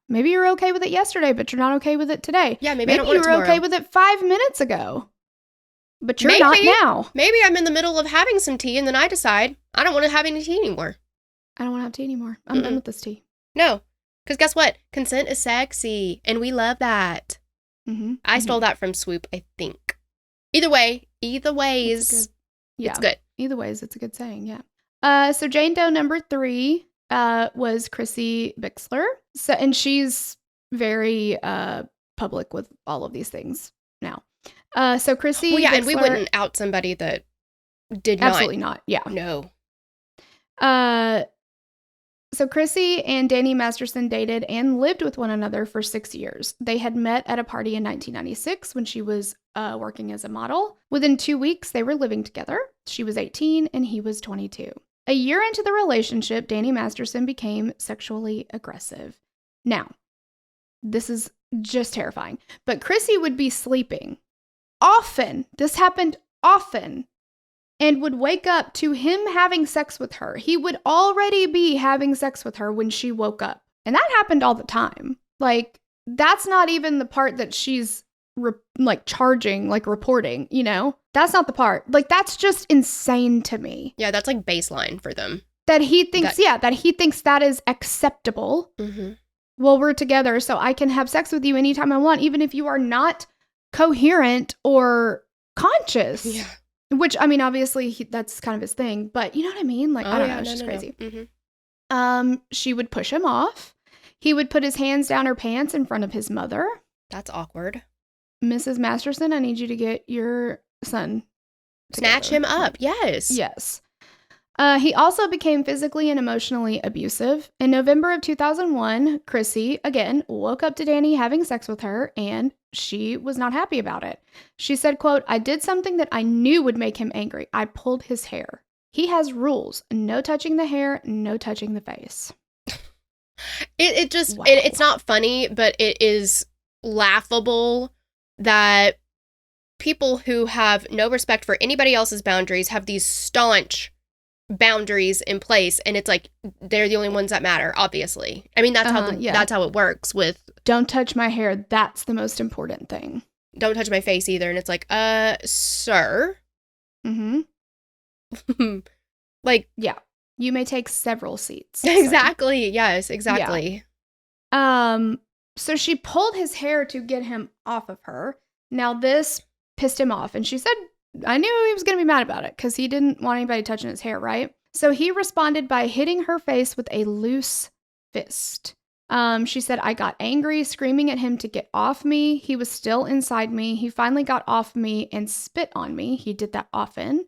Maybe you were okay with it yesterday, but you're not okay with it today. Yeah, maybe I don't want it tomorrow. You were okay with it 5 minutes ago. But you're not now. Maybe I'm in the middle of having some tea and then I decide I don't want to have any tea anymore. I don't want to have tea anymore. I'm done with this tea. No. Because guess what? Consent is sexy. And we love that. I stole that from Swoop, I think. Either ways. It's good. Either ways, it's a good saying. Yeah. So Jane Doe number 3 was Chrissy Bixler. So, and she's very public with all of these things now. So Chrissy Bixler, and we wouldn't out somebody that did not. Absolutely not. Yeah. No. So Chrissy and Danny Masterson dated and lived with one another for 6 years. They had met at a party in 1996 when she was working as a model. Within 2 weeks, they were living together. She was 18 and he was 22. A year into the relationship, Danny Masterson became sexually aggressive. Now, this is just terrifying, but Chrissy would be sleeping often. This happened often. And would wake up to him having sex with her. He would already be having sex with her when she woke up. And that happened all the time. Like, that's not even the part that she's charging, like reporting, That's not the part. Like, that's just insane to me. Yeah, that's like baseline for them. That he thinks that is acceptable. Well, we're together, so I can have sex with you anytime I want, even if you are not coherent or conscious. Yeah. Which, I mean, obviously, that's kind of his thing. But you know what I mean? Like, I don't know. It's just crazy. She would push him off. He would put his hands down her pants in front of his mother. That's awkward. Mrs. Masterson, I need you to get your son Snatch him up. Yes. Yes. He also became physically and emotionally abusive. In November of 2001, Chrissy, again, woke up to Danny having sex with her, and she was not happy about it. She said, quote, "I did something that I knew would make him angry. I pulled his hair. He has rules. No touching the hair, no touching the face." Wow. It's not funny, but it is laughable that people who have no respect for anybody else's boundaries have these staunch boundaries in place, and it's like they're the only ones that matter, obviously. I mean, that's how it works with don't touch my hair. That's the most important thing. Don't touch my face either. And it's like, sir. Mm-hmm. Like, yeah. You may take several seats. Exactly. So. Yes, exactly. Yeah. So she pulled his hair to get him off of her. Now this pissed him off. And she said, I knew he was going to be mad about it because he didn't want anybody touching his hair, right? So he responded by hitting her face with a loose fist. She said, I got angry, screaming at him to get off me. He was still inside me. He finally got off me and spit on me. He did that often.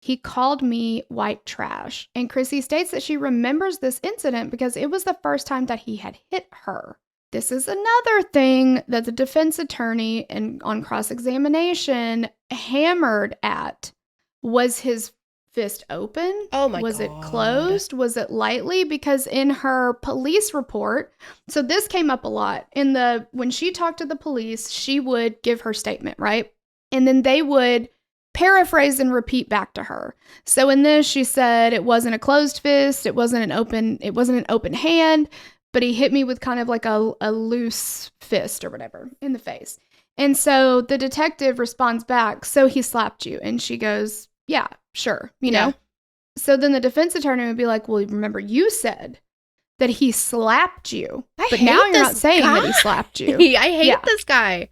He called me white trash. And Chrissy states that she remembers this incident because it was the first time that he had hit her. This is another thing that the defense attorney on cross-examination hammered at. Was his fist open? Oh my God. Was it closed? Was it lightly? Because in her police report, so this came up a lot. When she talked to the police, she would give her statement, right? And then they would paraphrase and repeat back to her. So in this, she said it wasn't a closed fist, it wasn't an open hand, but he hit me with kind of like a loose fist or whatever in the face. And so the detective responds back, so he slapped you. And she goes, yeah, sure, you know? So then the defense attorney would be like, well, remember you said that he slapped you, but now you're not saying that he slapped you. I hate this guy.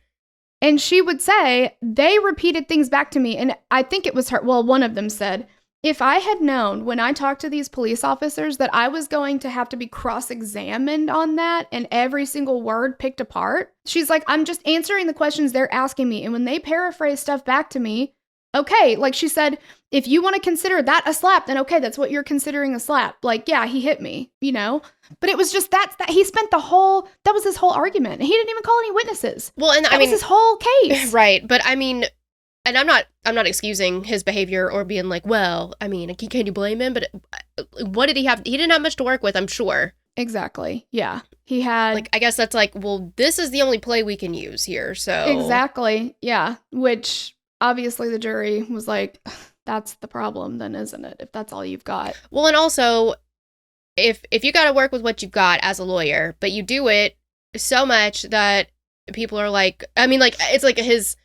And she would say, they repeated things back to me. And I think it was her. Well, one of them said, if I had known when I talked to these police officers that I was going to have to be cross-examined on that and every single word picked apart, she's like, I'm just answering the questions they're asking me. And when they paraphrase stuff back to me, okay, like she said, if you want to consider that a slap, then okay, that's what you're considering a slap. Like, yeah, he hit me, you know? But it was just that he spent that was his whole argument. He didn't even call any witnesses. Well, and that was his whole case. Right. But I mean, and I'm not excusing his behavior or being like, well, I mean, can you blame him? But what did he have? He didn't have much to work with, I'm sure. Exactly. Yeah. He had... Like, I guess that's like, well, this is the only play we can use here, so... Exactly. Yeah. Which, obviously, the jury was like, that's the problem then, isn't it? If that's all you've got. Well, and also, if you got to work with what you've got as a lawyer, but you do it so much that people are like... I mean, like, it's like his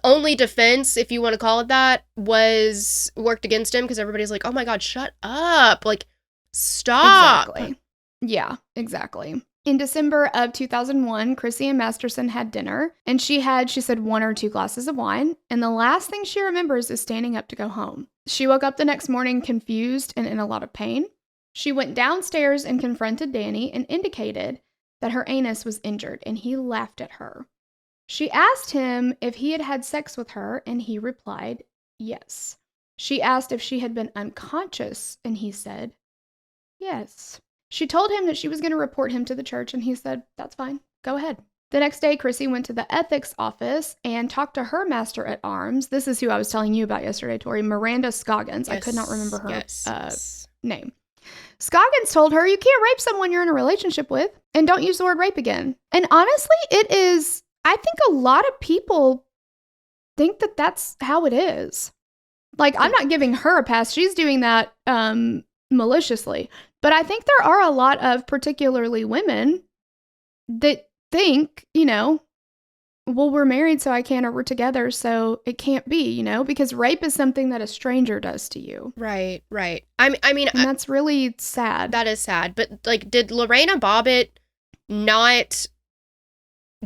only defense, if you want to call it that, was worked against him because everybody's like, oh my God, shut up. Like, stop. Exactly. Yeah, exactly. In December of 2001, Chrissy and Masterson had dinner, and she said, 1 or 2 glasses of wine, and the last thing she remembers is standing up to go home. She woke up the next morning confused and in a lot of pain. She went downstairs and confronted Danny and indicated that her anus was injured, and he laughed at her. She asked him if he had had sex with her, and he replied, yes. She asked if she had been unconscious, and he said, yes. She told him that she was going to report him to the church, and he said, that's fine, go ahead. The next day, Chrissy went to the ethics office and talked to her master at arms. This is who I was telling you about yesterday, Tori, Miranda Scoggins. Yes, I could not remember her name. Scoggins told her, you can't rape someone you're in a relationship with, and don't use the word rape again. And honestly, I think a lot of people think that that's how it is. Like, I'm not giving her a pass. She's doing that maliciously. But I think there are a lot of particularly women that think, you know, well, we're married, so I can't, or we're together, so it can't be, you know, because rape is something that a stranger does to you. Right. I mean, and that's really sad. That is sad. But, like, did Lorena Bobbitt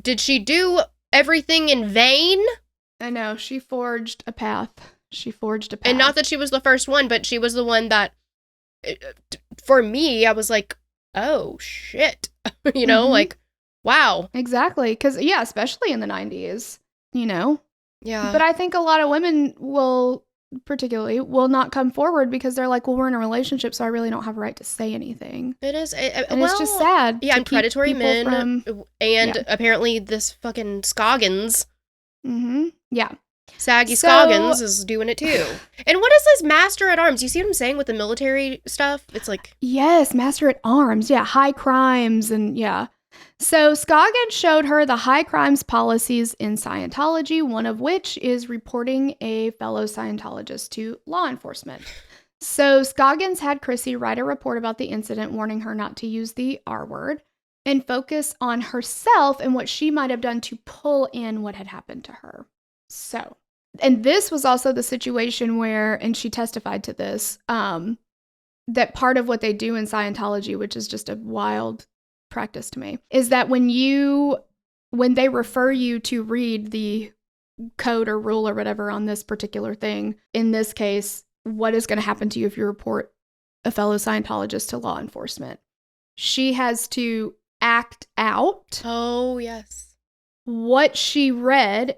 did she do everything in vain? I know. She forged a path. And not that she was the first one, but she was the one that, for me, I was like, oh, shit. You know, like, wow. Exactly. Because, yeah, especially in the 90s, you know? Yeah. But I think a lot of women will particularly will not come forward because they're like, well, we're in a relationship, so I really don't have a right to say anything. It is. And it's just sad. Yeah, to and keep predatory people men, from- and apparently this fucking Scoggins, Yeah. Saggy So- Scoggins, is doing it too. And what is this master at arms? You see what I'm saying with the military stuff? It's like, Yes, master at arms. Yeah, high crimes and yeah. So Scoggins showed her the high crimes policies in Scientology, one of which is reporting a fellow Scientologist to law enforcement. So Scoggins had Chrissy write a report about the incident, warning her not to use the R word and focus on herself and what she might have done to pull in what had happened to her. So, and this was also the situation where, and she testified to this, that part of what they do in Scientology, which is just a wild practice to me, is that when they refer you to read the code or rule or whatever on this particular thing, in this case, what is going to happen to you if you report a fellow Scientologist to law enforcement? She has to act out oh, yes, what she read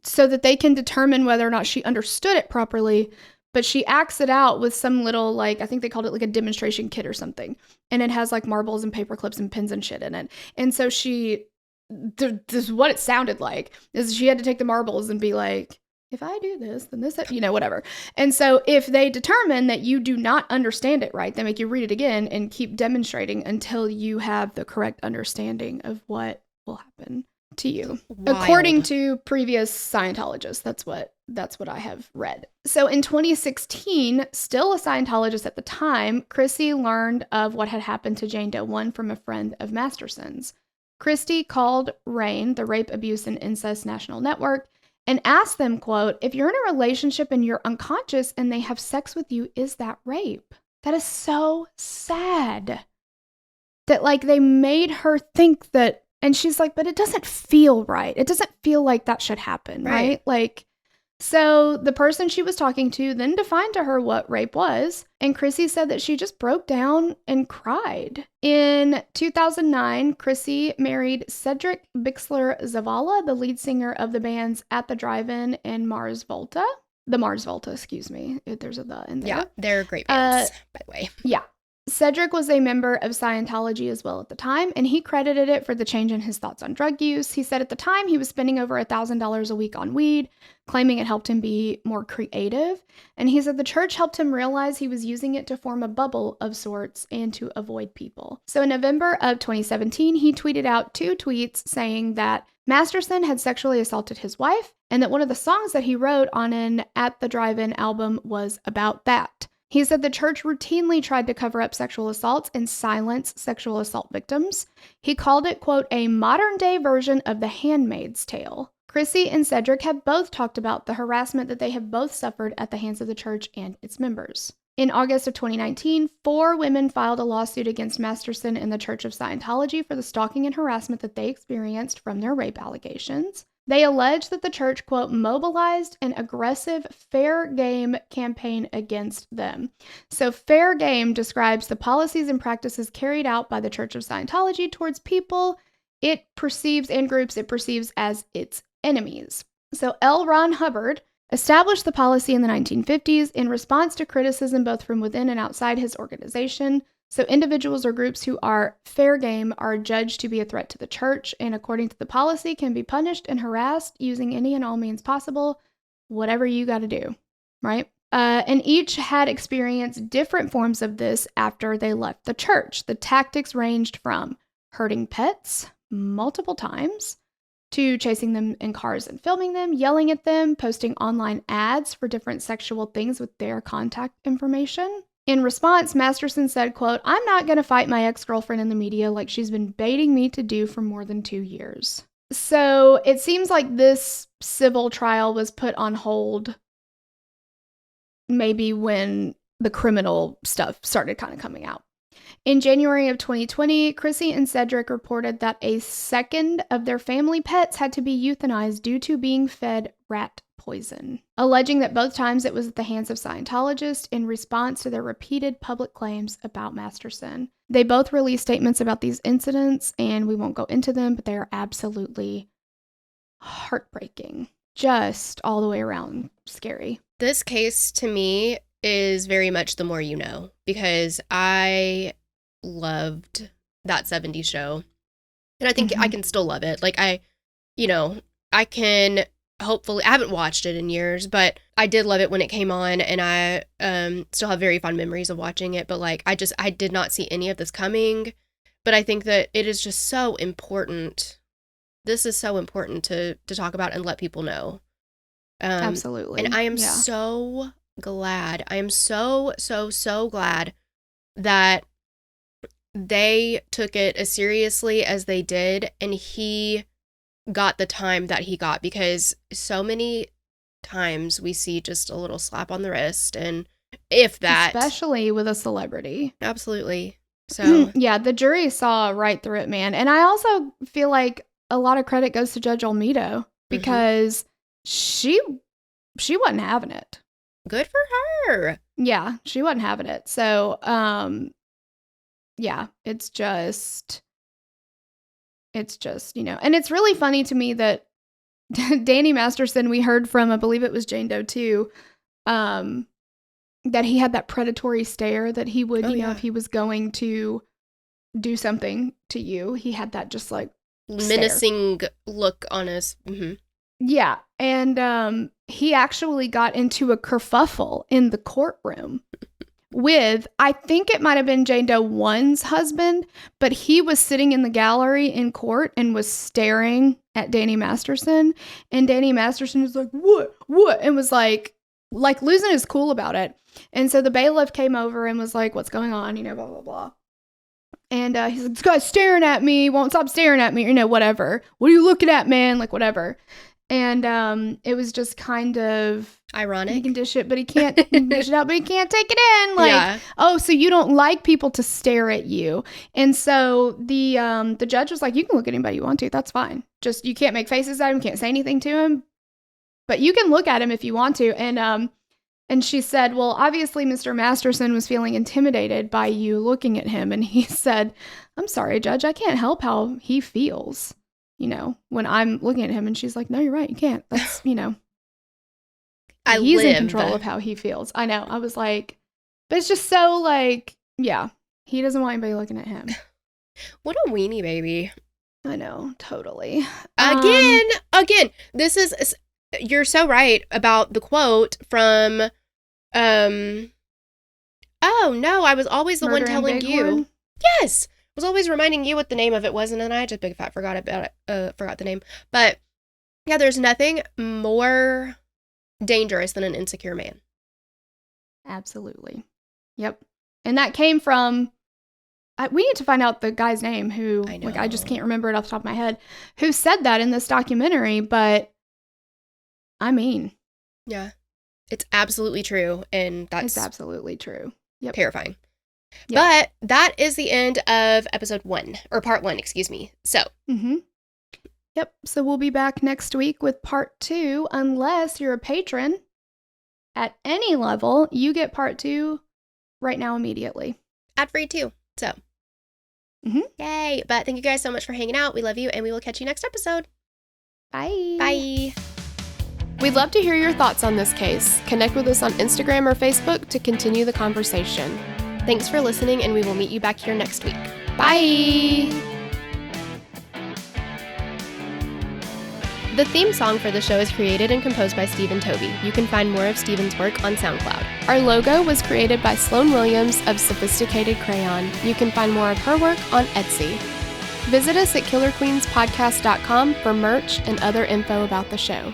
so that they can determine whether or not she understood it properly. But she acts it out with some little, like, I think they called it like a demonstration kit or something. And it has like marbles and paper clips and pins and shit in it. And so this is what it sounded like, is she had to take the marbles and be like, if I do this, then this, whatever. And so if they determine that you do not understand it right, they make you read it again and keep demonstrating until you have the correct understanding of what will happen to you. Wild. According to previous Scientologists. That's what I have read. So in 2016, still a Scientologist at the time, Chrissy learned of what had happened to Jane Doe 1 from a friend of Masterson's. Christy called RAINN, the Rape, Abuse, and Incest National Network, and asked them, quote, if you're in a relationship and you're unconscious and they have sex with you, is that rape? That is so sad. That, like, they made her think that, and she's like, but it doesn't feel right. It doesn't feel like that should happen, right? Like, so the person she was talking to then defined to her what rape was, and Chrissy said that she just broke down and cried. In 2009, Chrissy married Cedric Bixler Zavala, the lead singer of the bands At the Drive-In and Mars Volta. The Mars Volta, excuse me. There's a the in there. Yeah, they're great bands, by the way. Yeah. Cedric was a member of Scientology as well at the time, and he credited it for the change in his thoughts on drug use. He said at the time he was spending over $1,000 a week on weed, claiming it helped him be more creative. And he said the church helped him realize he was using it to form a bubble of sorts and to avoid people. So in November of 2017, he tweeted out 2 tweets saying that Masterson had sexually assaulted his wife, and that one of the songs that he wrote on an At the Drive-In album was about that. He said the church routinely tried to cover up sexual assaults and silence sexual assault victims. He called it, quote, a modern-day version of The Handmaid's Tale. Chrissy and Cedric have both talked about the harassment that they have both suffered at the hands of the church and its members. In August of 2019, 4 women filed a lawsuit against Masterson and the Church of Scientology for the stalking and harassment that they experienced from their rape allegations. They allege that the church, quote, mobilized an aggressive fair game campaign against them. So fair game describes the policies and practices carried out by the Church of Scientology towards people it perceives and groups it perceives as its enemies. So L. Ron Hubbard established the policy in the 1950s in response to criticism both from within and outside his organization. So individuals or groups who are fair game are judged to be a threat to the church, and according to the policy, can be punished and harassed using any and all means possible, whatever you got to do, right? And each had experienced different forms of this after they left the church. The tactics ranged from hurting pets multiple times to chasing them in cars and filming them, yelling at them, posting online ads for different sexual things with their contact information. In response, Masterson said, quote, I'm not going to fight my ex-girlfriend in the media like she's been baiting me to do for more than 2 years. So it seems like this civil trial was put on hold maybe when the criminal stuff started kind of coming out. In January of 2020, Chrissy and Cedric reported that a second of their family pets had to be euthanized due to being fed rat poison, alleging that both times it was at the hands of Scientologists in response to their repeated public claims about Masterson. They both released statements about these incidents, and we won't go into them, but they are absolutely heartbreaking. just all the way around scary. This case to me is very much The More You Know, because I loved that 70s show. And I think I can still love it. Like I can hopefully, I haven't watched it in years, but I did love it when it came on, and I still have very fond memories of watching it. But like, I did not see any of this coming. But I think that it is just so important. This is so important to talk about and let people know. Absolutely. And I am so glad. I am so, so, so glad that they took it as seriously as they did, and he got the time that he got, because so many times we see just a little slap on the wrist, and if that. Especially with a celebrity. Absolutely. So. Yeah, the jury saw right through it, man. And I also feel like a lot of credit goes to Judge Olmedo, because she wasn't having it. Good for her. Yeah, she wasn't having it. So, yeah, it's just, and it's really funny to me that Danny Masterson, we heard from, I believe it was Jane Doe too, that he had that predatory stare that he would, if he was going to do something to you, he had that just like menacing look on his. Yeah. And he actually got into a kerfuffle in the courtroom with, I think it might have been Jane Doe 1's husband, but he was sitting in the gallery in court and was staring at Danny Masterson. And Danny Masterson was like, what? And was like losing his cool about it. And so the bailiff came over and was like, what's going on? Blah, blah, blah. And he's like, this guy's staring at me, won't stop staring at me, whatever. What are you looking at, man? Like, whatever. And it was just kind of ironic. He can dish it, but he can't dish it out, but he can't take it in. Like, oh, so you don't like people to stare at you. And so the judge was like, you can look at anybody you want to. That's fine. Just you can't make faces at him, can't say anything to him, but you can look at him if you want to. And she said, well, obviously Mr. Masterson was feeling intimidated by you looking at him. And he said, I'm sorry, Judge, I can't help how he feels, when I'm looking at him. And she's like, no, you're right. You can't. That's, he's in control of how he feels. I know. I was like, but it's just so like, yeah, he doesn't want anybody looking at him. What a weenie baby. I know. Totally. Again, this is, you're so right about the quote from, oh no, I was always the one telling you. Yes. I was always reminding you what the name of it was, and then I just big fat forgot about it, forgot the name. But yeah, there's nothing more dangerous than an insecure man. Absolutely. Yep. And that came from, we need to find out the guy's name who, I just can't remember it off the top of my head, who said that in this documentary, but I mean. Yeah. It's absolutely true, and that's... It's absolutely true. Yep. Terrifying. Yep. But that is the end of episode 1, or part 1, excuse me. So. Yep. So we'll be back next week with part 2, unless you're a patron at any level, you get part 2 right now immediately. Ad-free too. So. Yay. But thank you guys so much for hanging out. We love you, and we will catch you next episode. Bye. Bye. We'd love to hear your thoughts on this case. Connect with us on Instagram or Facebook to continue the conversation. Thanks for listening, and we will meet you back here next week. Bye! The theme song for the show is created and composed by Stephen Toby. You can find more of Stephen's work on SoundCloud. Our logo was created by Sloan Williams of Sophisticated Crayon. You can find more of her work on Etsy. Visit us at KillerQueensPodcast.com for merch and other info about the show.